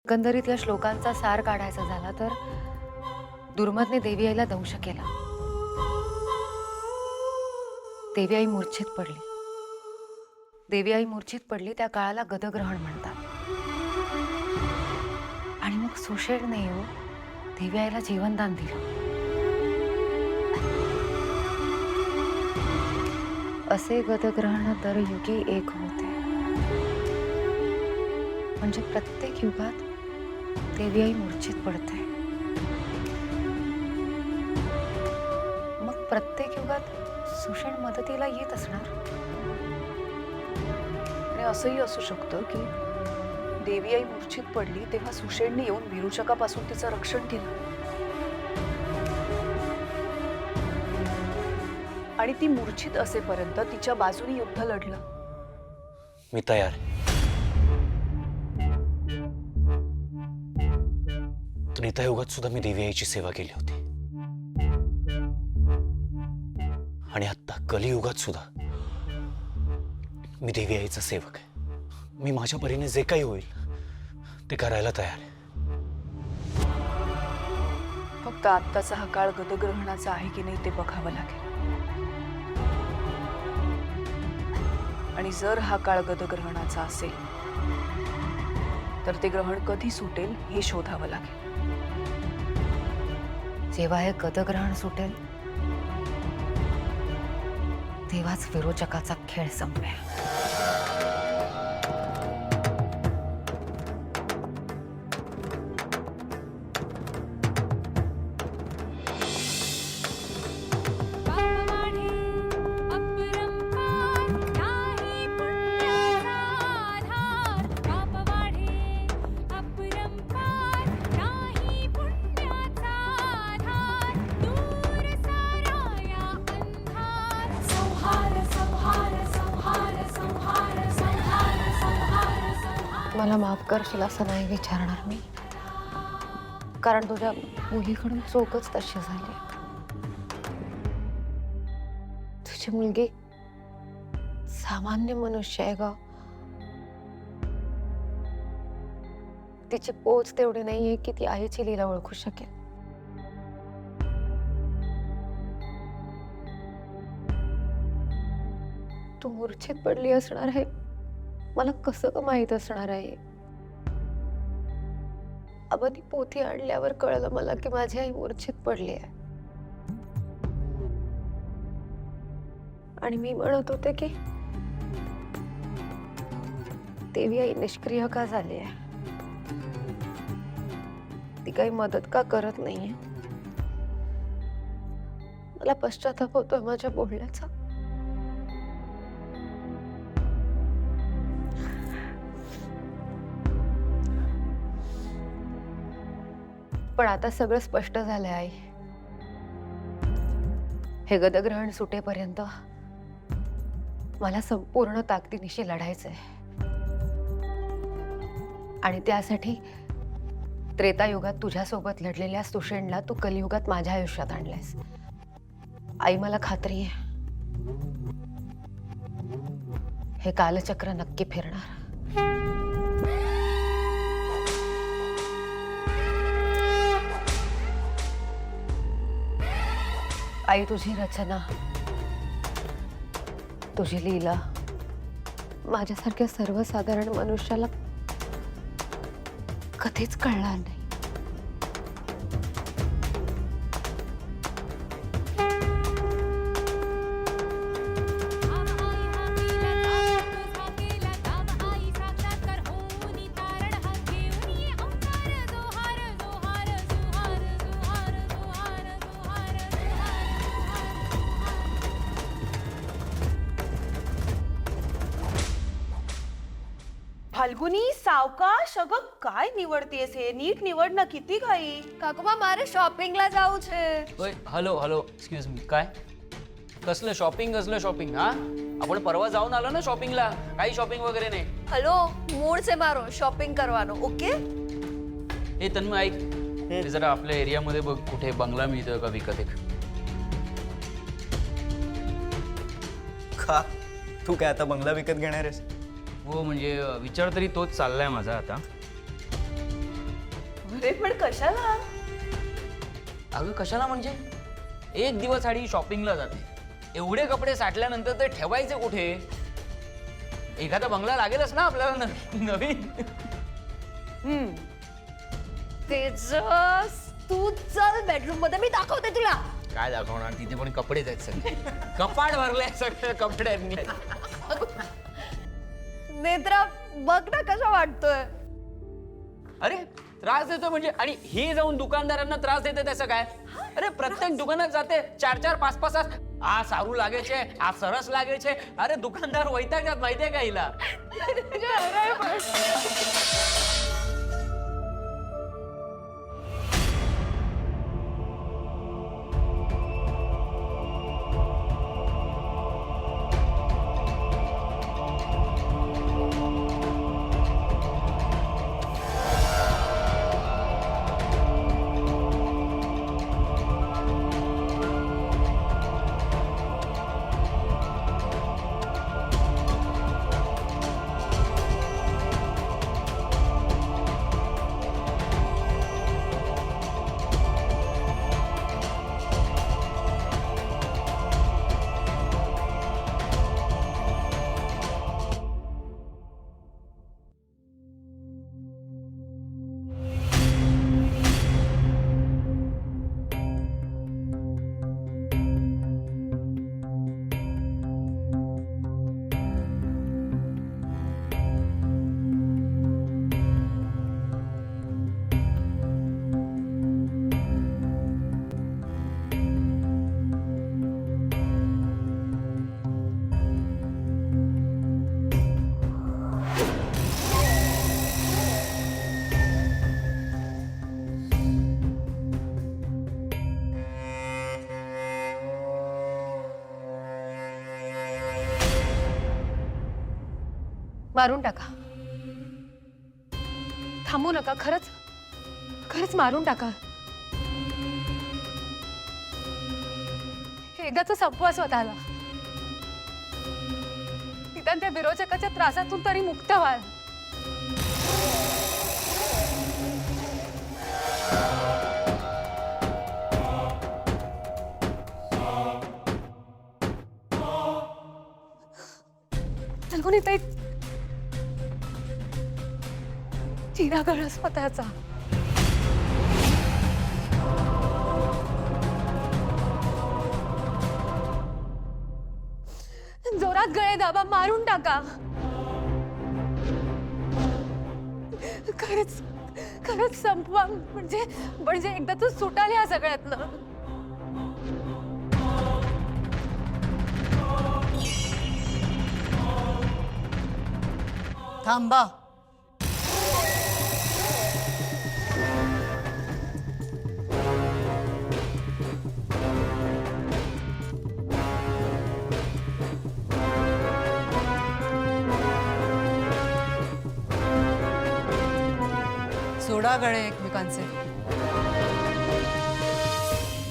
एकंदरीत या श्लोकांचा सार काढायचा झाला तर दुर्मदने देवी आईला दंश केला. देवी आई मूर्छित पडली. देवी आई मूर्छित पडली त्या काळाला गदग्रहण म्हणतात. आणि मग सुषेणने येऊन देवी आईला जीवनदान दिलं. असे गदग्रहण दर युगी एक होते. म्हणजे प्रत्येक युगात देवी आई मूर्छित पडते. मग प्रत्येक युगात सुषेण मदतीला येत असणार. आणि असंही असू शकतं की देवी आई मूर्छित पडली तेव्हा सुषेणने येऊन विरूचकापासून तिचं रक्षण केलं आणि ती मूर्छित असेपर्यंत तिच्या बाजूने युद्ध लढलं. मी तयार. त्रेतायुगात सुद्धा मी देवी आईची सेवा केली होती आणि आता कलियुगात सुद्धा मी देवी आईचा सेवक आहे. मी माझ्या परीने जे काही होईल ते करायला तयार आहे. फक्त आत्ताचा हा काळ गदग्रहणाचा आहे की नाही ते बघावं लागेल. आणि जर हा काळ गदग्रहणाचा असेल तर ते ग्रहण कधी सुटेल हे शोधावं लागेल. जेव्हा हे गदग्रहण सुटेल तेव्हाच विरोचकाचा खेळ संपेल. मला माफ करशील असं नाही विचारणार मी, कारण तुझ्या मुलीकडून चूकच तशी झाली. तुझी मुलगी सामान्य मनुष्य आहे ग. तिची पोच तेवढी नाहीये की ती आईची लीला ओळखू शकेल. तू मूर्छित पडली असणार आहे मला कसं का माहित असणार आहे. अब ती पोथी आणल्यावर कळलं मला की माझी आई मूर्छित पडली आहे. आणि मी म्हणत होते की देवी आई निष्क्रिय का झाली आहे, ती काही मदत का करत नाहीये. मला पश्चाताप होतोय माझ्या बोलण्याचा. पण आता सगळं स्पष्ट झालंय आई. हे गदग्रहण सुटेपर्यंत मला संपूर्ण ताकदीनिशी लढायचंय. आणि त्यासाठी त्रेतायुगात तुझ्यासोबत लढलेल्या सुषेणला तू कलियुगात माझ्या आयुष्यात आणलंयस. आई मला खात्री आहे हे कालचक्र नक्की फिरणार. आई तुझी रचना, तुझी लीला माझ्यासारख्या सर्वसाधारण मनुष्याला कधीच कळणार नाही. फाल्गुनी सावकाश, अगं काय निवडतेस हे? नीट निवड ना, किती घाई. काकुबा मारे शॉपिंगला जाऊ छे. ओय हॅलो हॅलो एक्सक्यूज मी. काय कसलं शॉपिंग कसलं शॉपिंग? हा आपण परवा जाऊन आलो ना शॉपिंगला. काही शॉपिंग वगैरे नाही. हॅलो, मूड से मारो शॉपिंग करवानो. ओके हे तन्मय ऐक, ते जरा आपल्या एरियामध्ये बघ कुठे बंगला मिळतोय का विकत एक. का तू काय आता बंगला विकत घेणार आहेस? हो म्हणजे विचार तरी तोच चाललाय माझा आता. अरे पण कशाला? अगं कशाला म्हणजे एक दिवस आधी शॉपिंगला जाते, एवढे कपडे साठल्यानंतर ते ठेवायचे कुठे? एखादा बंगला लागेलच ना आपल्याला नवीन. तेजस तू चल बेडरूम मध्ये, मी दाखवते तुला. काय दाखवणार, तिथे पण कपडेच आहेत सगळे. कपाट भरलंय सगळ्या कपड्यांनी. नेत्रा बघ ना कसा वाटतोय. अरे त्रास देतो म्हणजे, आणि ही जाऊन दुकानदारांना त्रास देते त्याचं काय? अरे प्रत्येक दुकानात जाते, 4-4, 5-5 तास. आ सारू लागायचे, आ सरस लागायचे. अरे दुकानदार वैतागतात माहितीये का हिला. मारून टाका, थांबू नका. खरंच खरंच मारून टाका. एकदाच संपवा स्वतःला. निदान त्या विरोचकाच्या त्रासातून तरी मुक्त व्हाल. ताई चिरा गळा स्वतःचा. जोरात गळे दाबा, मारून टाका. खरंच खरंच संपवा. म्हणजे म्हणजे एकदा तू सुटाल या सगळ्यातलं. थांबा. सोडा गळे एकमेकांचे.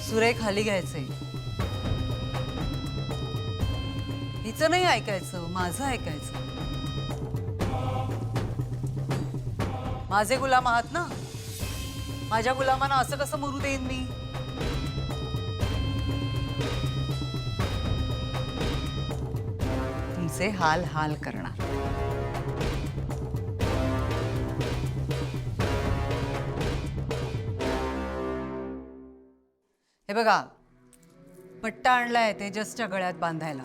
सुरे खाली घ्यायचे. हिचं नाही ऐकायचं, माझं ऐकायचं. माझे गुलाम आहात ना, माझ्या गुलामांना असं कसं मरू देईन मी? तुमचे हाल हाल करणार. हे बघा, पट्टा आणलाय तेजसच्या गळ्यात बांधायला,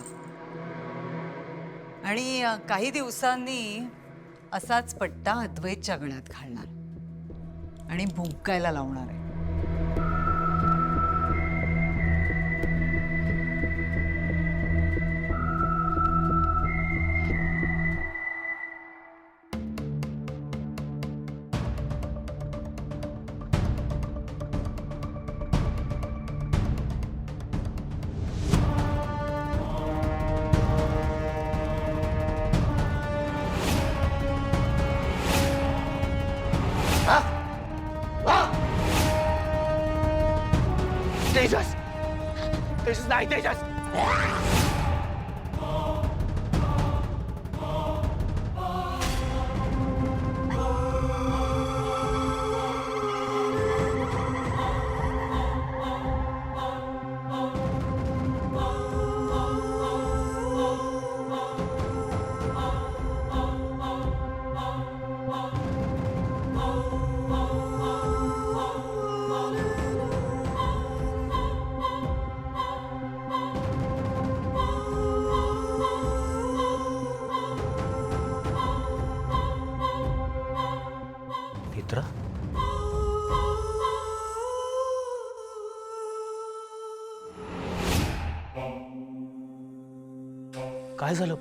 आणि काही दिवसांनी असाच पट्टा अद्वैतच्या गळ्यात घालणार आणि भुंकायला लावणार आहे. तेजस, तेजस नाही. तेजस नेत्रा, काय झालं?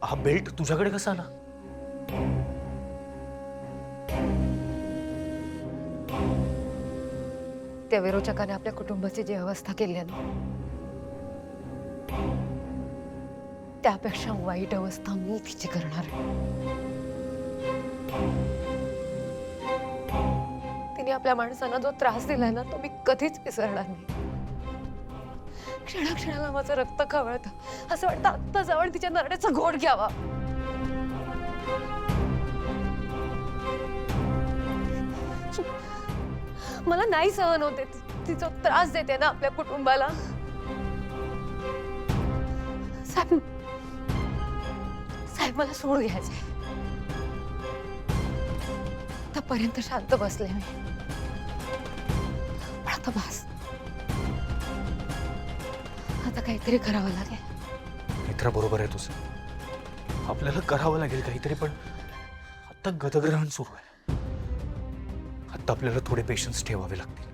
हा बेल्ट तुझ्याकडे कसा आला? त्या विरोचकाने आपल्या कुटुंबाची जी अवस्था केली आहे ना, त्यापेक्षा वाईट अवस्था मी तिची करणार आहे. तिने आपल्या माणसांना जो त्रास दिलाय ना, तो मी कधीच विसरणार नाही. क्षणाक्षणाला माझं रक्त खवळतं. असं वाटतं आत्ता जाऊन तिच्या नरड्याचा घोट घ्यावा. मला नाही सहन होते तिचा त्रास देते ना आपल्या कुटुंबाला. साहेब, साहेब मला सोड घ्यायचंय. आतापर्यंत शांत बसले मी, पण आता बस. आता काहीतरी करावं लागेल. नेत्रा, बरोबर आहे तुझं. आपल्याला करावं लागेल काहीतरी, पण आता गतग्रहण सुरू आहे. आता आपल्याला थोडे पेशन्स ठेवावे लागतील.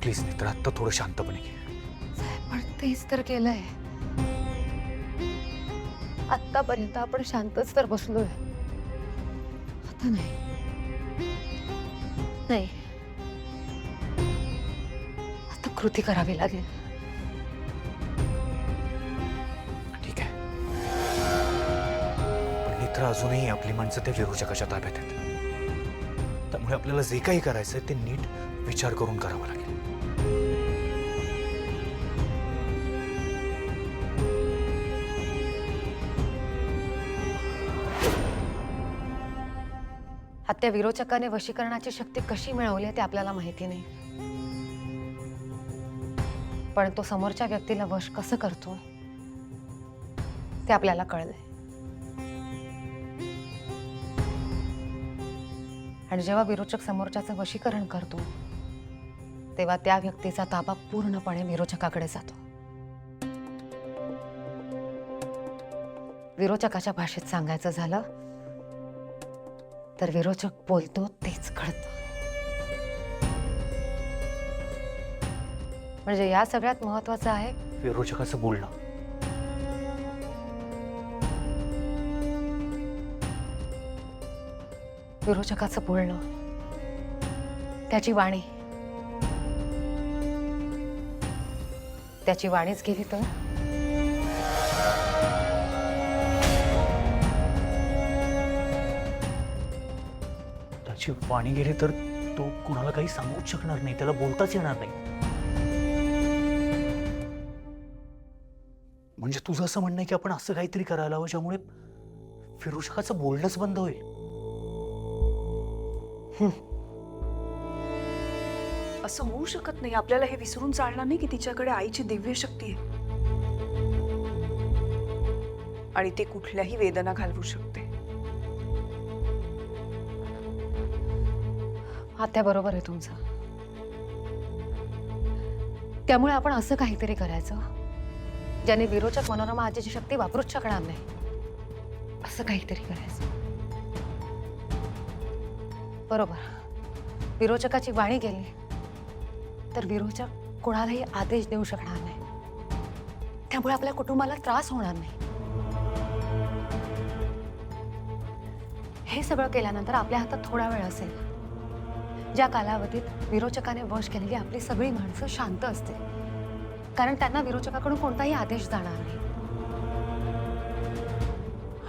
प्लीज नेत्रा, आता थोडं शांतपणे घे. साहेब, पण तेच तर केलंय. आतापर्यंत आपण शांतच तर बसलोय. आता नाही नाही, आता कृती करावी लागेल. ठीक आहे, पण नेत्रा, अजूनही आपली माणसं त्या विरोचकाच्या ताब्यात आहेत. त्यामुळे आपल्याला जे काही करायचंय ते नीट विचार करून करावं लागेल. हत्या विरोचकाने वशीकरणाची शक्ती कशी मिळवली ते आपल्याला माहिती नाही, पण तो समोरच्या व्यक्तीला वश कसं करतो ते आपल्याला कळलंय. आणि जेव्हा विरोचक समोरच्याचं वशीकरण करतो तेव्हा त्या व्यक्तीचा ताबा पूर्णपणे विरोचकाकडे जातो. विरोचकाच्या भाषेत सांगायचं झालं तर विरोचक बोलतो तेच कळतं. म्हणजे या सगळ्यात महत्वाचं आहे विरोचकाचं बोलणं. विरोचकाचं बोलणं, त्याची वाणी. त्याची वाणीच गेली तर त्याची वाणी गेली तर तो कुणाला काही सांगूच शकणार नाही, त्याला बोलताच येणार नाही. म्हणजे तुझं असं म्हणणं आहे की आपण असं काहीतरी करायला हवं ज्यामुळे विरोचकाचं बोलणंच बंद होईल. असं होऊ शकत नाही. आपल्याला हे विसरून चालणार नाही की तिच्याकडे आईची दिव्य शक्ती आहे आणि ते कुठल्याही वेदना घालवू शकते. आत्या, बरोबर आहे तुमचं. त्यामुळे आपण असं काहीतरी करायचं ज्याने विरोचक मनोरमा आजीची शक्ती वापरूच शकणार नाही. असं काहीतरी करायचं. बरोबर, विरोचकाची वाणी गेली तर विरोचक कोणालाही आदेश देऊ शकणार नाही. त्यामुळे आपल्या कुटुंबाला त्रास होणार नाही. हे सगळं केल्यानंतर आपल्या हातात थोडा वेळ असेल, ज्या कालावधीत विरोचकाने वश केलेली आपली सगळी माणसं शांत असतील, कारण त्यांना विरोचकाकडून कोणताही आदेश जाणार नाही.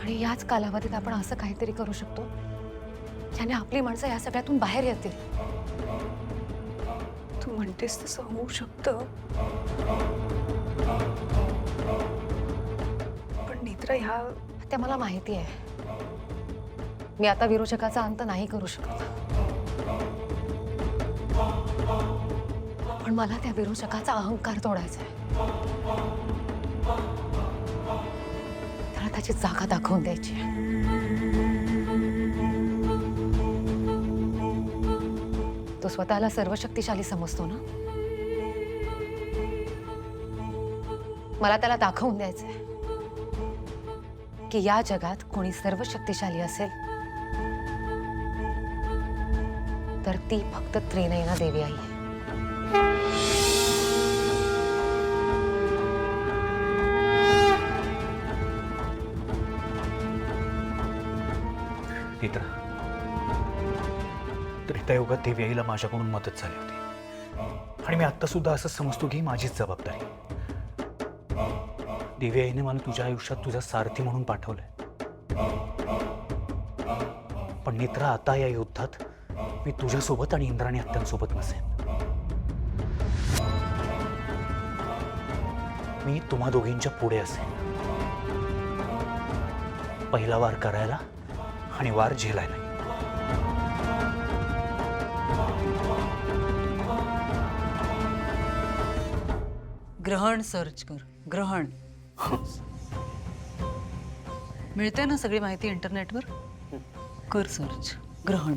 आणि याच कालावधीत आपण असं काहीतरी करू शकतो ज्याने आपली माणसं या सगळ्यातून बाहेर येतील. तू म्हणतेस तसं होऊ शकतं, पण नेत्रा, ह्या ते मला माहिती आहे. मी आता विरोचकाचा अंत नाही करू शकत, पण मला त्या विरोचकाचा अहंकार तोडायचा आहे. त्याला त्याची जागा दाखवून द्यायची आहे. तो स्वतःला सर्वशक्तिशाली समजतो ना, मला त्याला दाखवून द्यायचंय की या जगात कोणी सर्वशक्तिशाली असेल तर ती फक्त त्रिनयना देवी आई आहे. नेत्रा, त्रेतायुगात देवी आईला माझ्याकडून मदत झाली होती आणि मी आत्ता सुद्धा असं समजतो की ही माझीच जबाबदारी. देवी आईने मला तुझ्या आयुष्यात तुझा सारथी म्हणून पाठवलंय. पण नेत्रा, आता या युद्धात मी तुझ्यासोबत आणि इंद्राणी आत्यांसोबत नसेन. मी तुम्हा दोघींच्या पुढे असेन, पहिला वार करायला आणि वार झेलायला. ग्रहण सर्च कर. ग्रहण मिळते ना सगळी माहिती इंटरनेटवर. कर सर्च ग्रहण.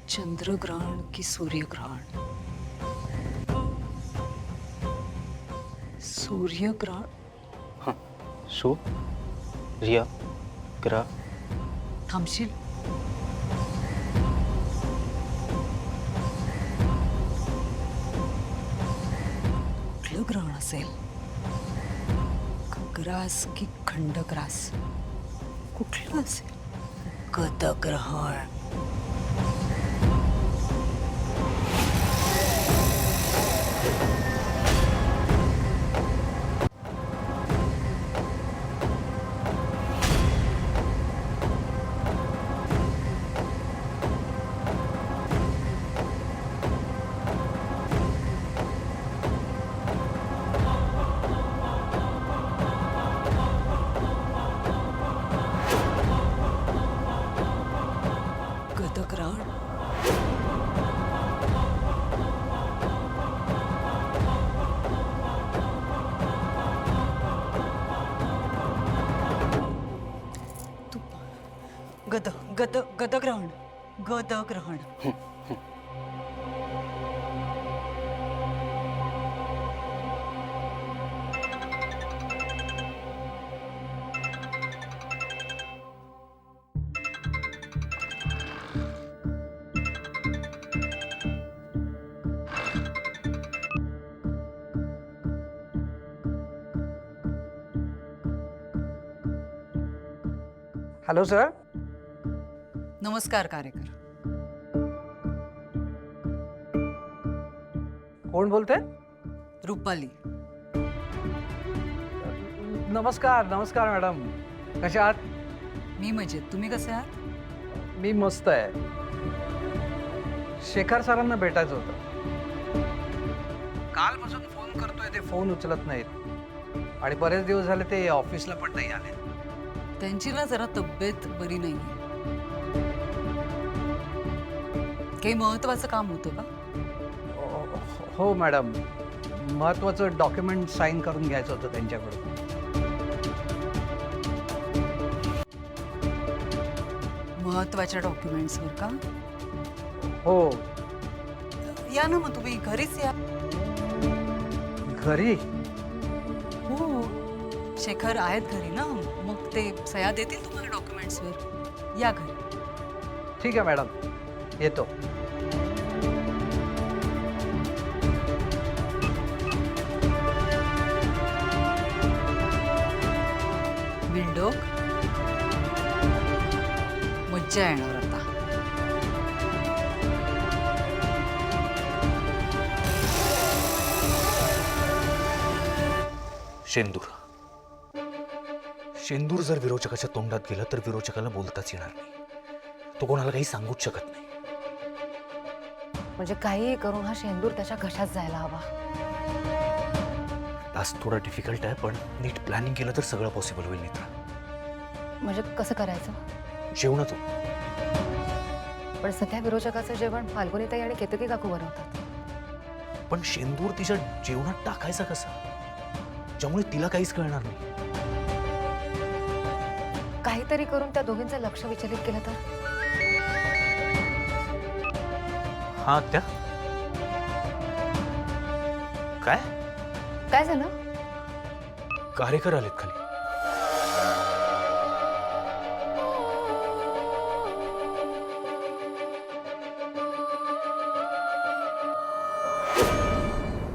चंद्रग्रहण की सूर्यग्रहण? सूर्यग्रहण. थांबशील? कुठलं ग्रहण असेल? ग्रास की खंडग्रास? कुठलं असेल? गतग्रहण. गतग्रहण. गतग्रहण. गतग्रहण. Hello sir. नमस्कार कारेकर. कोण बोलते? रुपाली. नमस्कार नमस्कार मॅडम, कशा आहात? मी मजेत. तुम्ही कसे आहात? मी मस्त आहे. शेखर सरांना भेटायचं होतं. कालपासून फोन करतोय, ते फोन उचलत नाहीत आणि बरेच दिवस झाले ते ऑफिसला पण नाही आले. त्यांची ना जरा तब्येत बरी नाही. काही महत्वाचं काम होतं का? हो मॅडम, महत्वाचं डॉक्युमेंट साईन करून घ्यायचं होतं त्यांच्याकडून. महत्वाच्या डॉक्युमेंट्सवर का? हो. या ना मग तुम्ही घरीच या. घरी? हो, शेखर आहेत घरी ना, मग ते सह्या देतील तुम्हाला डॉक्युमेंट्सवर. या घरी. ठीक आहे मॅडम, येतो. विंडो मज्जा येणार आता. शेंदूर. शेंदूर जर विरोचकाच्या तोंडात गेलं तर विरोचकाला बोलताच येणार नाही. तो कोणाला काही सांगूच शकत नाही. म्हणजे काहीही करून हा शेंदूर त्याच्या घशात जायला हवा. टास्क थोडा डिफिकल्ट आहे, पण नीट प्लॅनिंग केलं तर सगळं पॉसिबल होईल. नेत्रा, म्हणजे कसं करायचं? जेवणातून. पण सध्या विरोचकाचं जेवण फाल्गुनीताई आणि केतकी काकू बनवतात. पण शेंदूर तिच्या जेवणात टाकायचा कसा, ज्यामुळे तिला काहीच कळणार नाही. काहीतरी करून त्या दोघींचं लक्ष विचलित केलं तर? हा त्या काय काय झालं? कार्यकर आलेत.